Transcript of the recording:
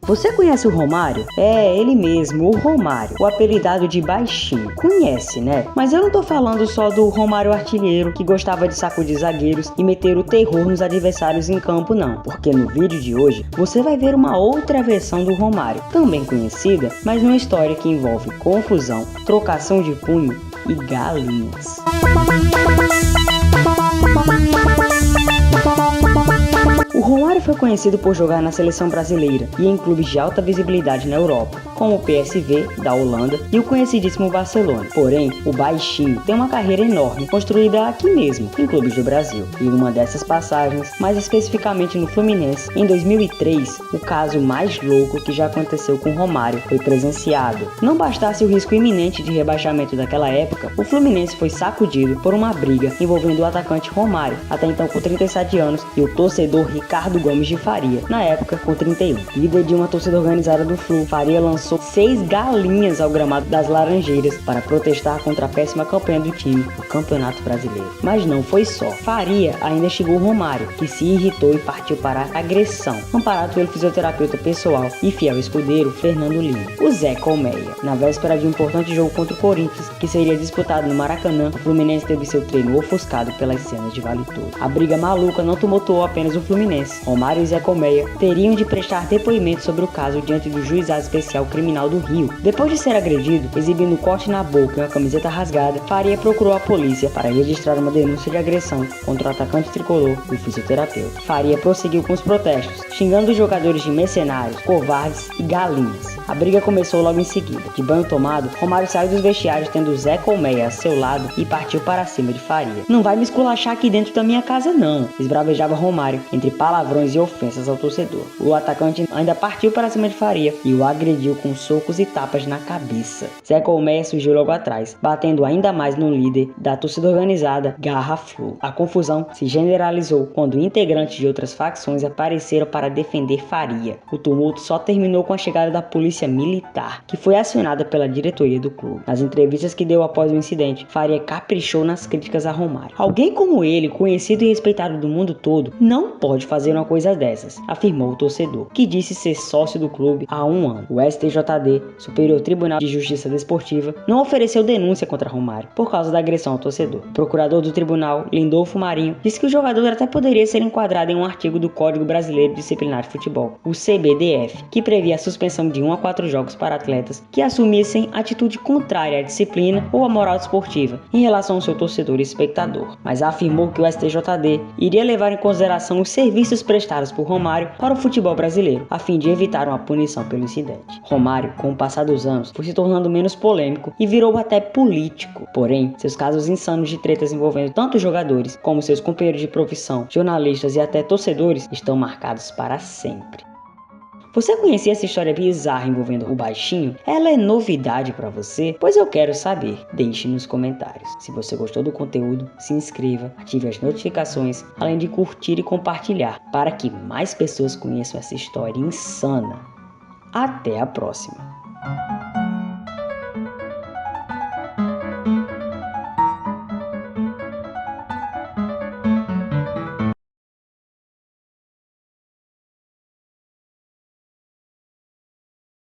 Você conhece o Romário? É, ele mesmo, o Romário, o apelidado de Baixinho. Conhece, né? Mas eu não tô falando só do Romário artilheiro que gostava de sacudir zagueiros e meter o terror nos adversários em campo, não. Porque no vídeo de hoje você vai ver uma outra versão do Romário, também conhecida, mas numa história que envolve confusão, trocação de punho e galinhas. O Romário foi conhecido por jogar na seleção brasileira e em clubes de alta visibilidade na Europa, como o PSV da Holanda e o conhecidíssimo Barcelona. Porém, o Baixinho tem uma carreira enorme, construída aqui mesmo, em clubes do Brasil. E uma dessas passagens, mais especificamente no Fluminense, em 2003, o caso mais louco que já aconteceu com o Romário foi presenciado. Não bastasse o risco iminente de rebaixamento daquela época, o Fluminense foi sacudido por uma briga envolvendo o atacante Romário, até então com 37 anos, e o torcedor Ricardo Gomes de Faria, na época com 31. Líder de uma torcida organizada do Flu, Faria lançou 6 galinhas ao gramado das Laranjeiras para protestar contra a péssima campanha do time no Campeonato Brasileiro. Mas não foi só. Faria ainda chegou o Romário, que se irritou e partiu para a agressão, amparado pelo fisioterapeuta pessoal e fiel escudeiro Fernando Lima, o Zé Colmeia. Na véspera de um importante jogo contra o Corinthians, que seria disputado no Maracanã, o Fluminense teve seu treino ofuscado pelas cenas de vale tudo. A briga maluca não tumultuou apenas o Fluminense. Romário e Zé Colmeia teriam de prestar depoimento sobre o caso diante do Juizado Especial Criminal do Rio. Depois de ser agredido, exibindo um corte na boca e uma camiseta rasgada, Faria procurou a polícia para registrar uma denúncia de agressão contra o atacante tricolor e o fisioterapeuta. Faria prosseguiu com os protestos, xingando os jogadores de mercenários, covardes e galinhas. A briga começou logo em seguida. De banho tomado, Romário saiu dos vestiários tendo Zé Colmeia a seu lado e partiu para cima de Faria. "Não vai me esculachar aqui dentro da minha casa não", esbravejava Romário, entre palavrões e ofensas ao torcedor. O atacante ainda partiu para cima de Faria e o agrediu com socos e tapas na cabeça. Zé Colmeia surgiu logo atrás, batendo ainda mais no líder da torcida organizada, Garra Flu. A confusão se generalizou quando integrantes de outras facções apareceram para defender Faria. O tumulto só terminou com a chegada da polícia militar, que foi acionada pela diretoria do clube. Nas entrevistas que deu após o incidente, Faria caprichou nas críticas a Romário. "Alguém como ele, conhecido e respeitado do mundo todo, não pode fazer uma coisa dessas", afirmou o torcedor, que disse ser sócio do clube há 1 ano. O STJD, Superior Tribunal de Justiça Desportiva, não ofereceu denúncia contra Romário por causa da agressão ao torcedor. O procurador do tribunal, Lindolfo Marinho, disse que o jogador até poderia ser enquadrado em um artigo do Código Brasileiro Disciplinar de Futebol, o CBDF, que previa a suspensão de 1 a 4 jogos para atletas que assumissem atitude contrária à disciplina ou à moral desportiva em relação ao seu torcedor e espectador, mas afirmou que o STJD iria levar em consideração os serviços prestados por Romário para o futebol brasileiro, a fim de evitar uma punição pelo incidente. Romário, com o passar dos anos, foi se tornando menos polêmico e virou até político. Porém, seus casos insanos de tretas envolvendo tanto jogadores como seus companheiros de profissão, jornalistas e até torcedores estão marcados para sempre. Você conhecia essa história bizarra envolvendo o Baixinho? Ela é novidade para você? Pois eu quero saber. Deixe nos comentários. Se você gostou do conteúdo, se inscreva, ative as notificações, além de curtir e compartilhar, para que mais pessoas conheçam essa história insana. Até a próxima!